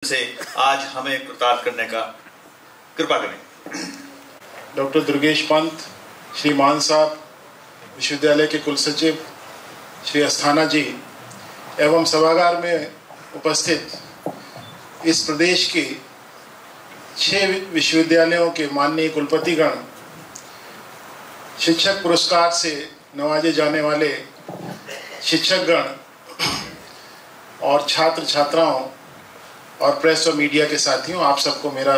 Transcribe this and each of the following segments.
से आज हमें कृतार्थ करने का कृपा करें। डॉक्टर दुर्गेश पंत, श्री मान साहब, विश्वविद्यालय के कुलसचिव श्री अस्थाना जी एवं सभागार में उपस्थित इस प्रदेश के 6 विश्वविद्यालयों के माननीय कुलपतिगण, शिक्षक पुरस्कार से नवाजे जाने वाले शिक्षकगण और छात्र छात्राओं और प्रेस और मीडिया के साथियों, आप सबको मेरा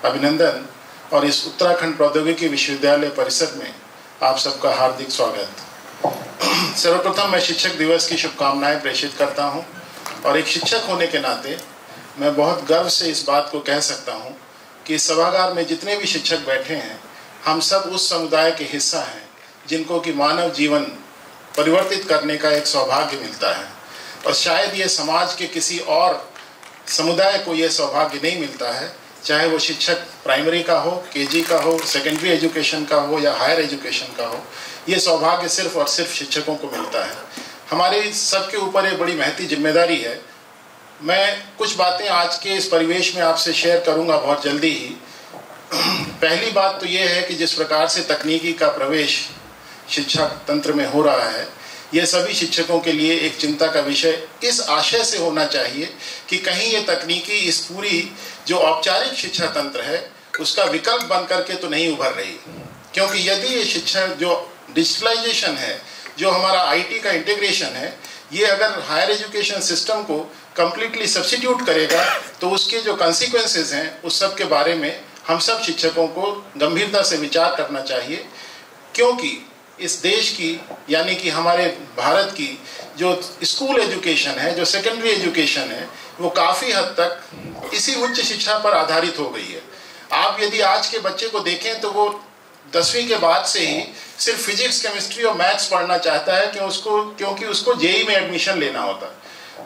अभिनंदन और इस उत्तराखंड प्रौद्योगिकी विश्वविद्यालय परिसर में आप सबका हार्दिक स्वागत। सर्वप्रथम मैं शिक्षक दिवस की शुभकामनाएं प्रेषित करता हूं और एक शिक्षक होने के नाते मैं बहुत गर्व से इस बात को कह सकता हूं कि इस सभागार में जितने भी शिक्षक बैठे हैं, हम सब उस समुदाय के हिस्सा हैं जिनको कि मानव जीवन परिवर्तित करने का एक सौभाग्य मिलता है और शायद ये समाज के किसी और समुदाय को यह सौभाग्य नहीं मिलता है, चाहे वो शिक्षक प्राइमरी का हो, केजी का हो, सेकेंडरी एजुकेशन का हो या हायर एजुकेशन का हो। ये सौभाग्य सिर्फ और सिर्फ शिक्षकों को मिलता है। हमारे सबके ऊपर ये बड़ी महती जिम्मेदारी है। मैं कुछ बातें आज के इस परिवेश में आपसे शेयर करूंगा बहुत जल्दी ही। पहली बात तो ये है कि जिस प्रकार से तकनीकी का प्रवेश शिक्षा तंत्र में हो रहा है, यह सभी शिक्षकों के लिए एक चिंता का विषय इस आशय से होना चाहिए कि कहीं ये तकनीकी इस पूरी जो औपचारिक शिक्षा तंत्र है उसका विकल्प बन करके तो नहीं उभर रही। क्योंकि यदि ये शिक्षा जो डिजिटलाइजेशन है, जो हमारा आईटी का इंटीग्रेशन है, ये अगर हायर एजुकेशन सिस्टम को कंप्लीटली सब्स्टिट्यूट करेगा तो उसके जो कॉन्सिक्वेंसेस हैं उस सब के बारे में हम सब शिक्षकों को गंभीरता से विचार करना चाहिए। क्योंकि इस देश की यानी कि हमारे भारत की जो स्कूल एजुकेशन है, जो सेकेंडरी एजुकेशन है, वो काफ़ी हद तक इसी उच्च शिक्षा पर आधारित हो गई है। आप यदि आज के बच्चे को देखें तो वो 10वीं के बाद से ही सिर्फ फिजिक्स, केमिस्ट्री और मैथ्स पढ़ना चाहता है क्योंकि उसको जेईई में एडमिशन लेना होता है।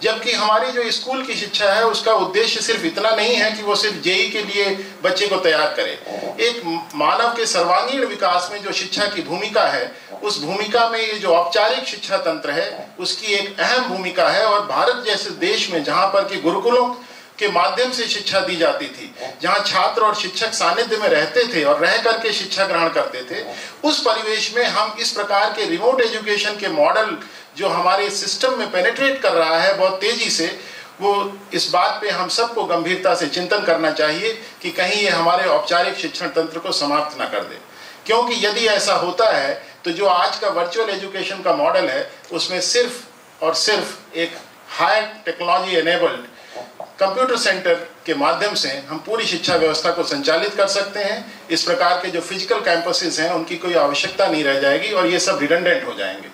जबकि हमारी जो स्कूल की शिक्षा है उसका उद्देश्य सिर्फ इतना नहीं है कि वो सिर्फ जेईई के लिए बच्चे को तैयार करे। एक मानव के सर्वांगीण विकास में जो शिक्षा की भूमिका है, उस भूमिका में ये जो औपचारिक शिक्षा तंत्र है उसकी एक अहम भूमिका है। और भारत जैसे देश में जहाँ पर कि गुरुकुलों के माध्यम से शिक्षा दी जाती थी, जहाँ छात्र और शिक्षक सानिध्य में रहते थे और रह करके शिक्षा ग्रहण करते थे, उस परिवेश में हम इस प्रकार के रिमोट एजुकेशन के मॉडल जो हमारे सिस्टम में पेनिट्रेट कर रहा है बहुत तेजी से, वो इस बात पे हम सबको गंभीरता से चिंतन करना चाहिए कि कहीं ये हमारे औपचारिक शिक्षण तंत्र को समाप्त ना कर दे। क्योंकि यदि ऐसा होता है तो जो आज का वर्चुअल एजुकेशन का मॉडल है उसमें सिर्फ और सिर्फ एक higher technology enabled computer centre के माध्यम से हम पूरी शिक्षा व्यवस्था को संचालित कर सकते हैं। इस प्रकार के जो फिजिकल कैंपसेस हैं उनकी कोई आवश्यकता नहीं रह जाएगी और ये सब रिडंडेंट हो जाएंगे।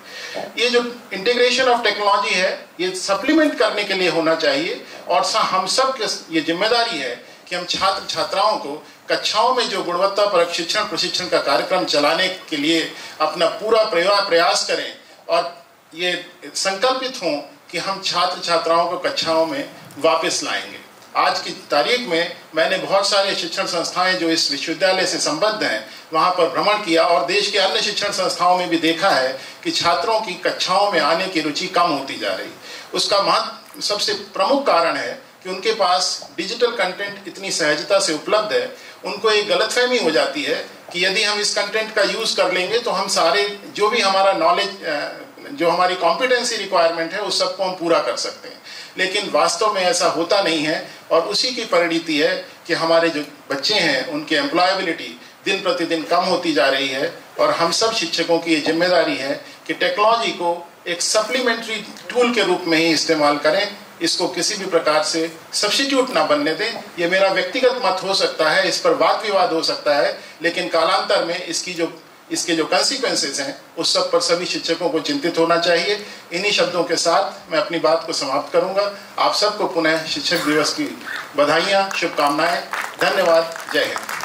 ये जो इंटीग्रेशन ऑफ टेक्नोलॉजी है ये सप्लीमेंट करने के लिए होना चाहिए और हम सब के ये जिम्मेदारी है कि हम छात्र छात्राओं को कक्षाओं में जो गुणवत्तापरक शिक्षण प्रशिक्षण का कार्यक्रम चलाने के लिए अपना पूरा प्रयास करें और ये संकल्पित हों कि हम छात्र छात्राओं को कक्षाओं में वापस लाएंगे। आज की तारीख में मैंने बहुत सारे शिक्षण संस्थाएं जो इस विश्वविद्यालय से संबद्ध हैं वहां पर भ्रमण किया और देश के अन्य शिक्षण संस्थाओं में भी देखा है कि छात्रों की कक्षाओं में आने की रुचि कम होती जा रही। उसका सबसे प्रमुख कारण है कि उनके पास डिजिटल कंटेंट इतनी सहजता से उपलब्ध है, उनको एक गलतफहमी हो जाती है कि यदि हम इस कंटेंट का यूज़ कर लेंगे तो हम सारे जो भी हमारा नॉलेज, जो हमारी कॉम्पिटेंसी रिक्वायरमेंट है उस सबको हम पूरा कर सकते हैं। लेकिन वास्तव में ऐसा होता नहीं है और उसी की परिणति है कि हमारे जो बच्चे हैं उनकी एम्प्लॉयबिलिटी दिन प्रतिदिन कम होती जा रही है। और हम सब शिक्षकों की ये जिम्मेदारी है कि टेक्नोलॉजी को एक सप्लीमेंट्री टूल के रूप में ही इस्तेमाल करें, इसको किसी भी प्रकार से सब्स्टिट्यूट ना बनने दें। ये मेरा व्यक्तिगत मत हो सकता है, इस पर वाद विवाद हो सकता है, लेकिन कालांतर में इसके जो कॉन्सिक्वेंसेस हैं उस सब पर सभी शिक्षकों को चिंतित होना चाहिए। इन्हीं शब्दों के साथ मैं अपनी बात को समाप्त करूंगा। आप सबको पुनः शिक्षक दिवस की बधाइयाँ, शुभकामनाएं। धन्यवाद। जय हिंद।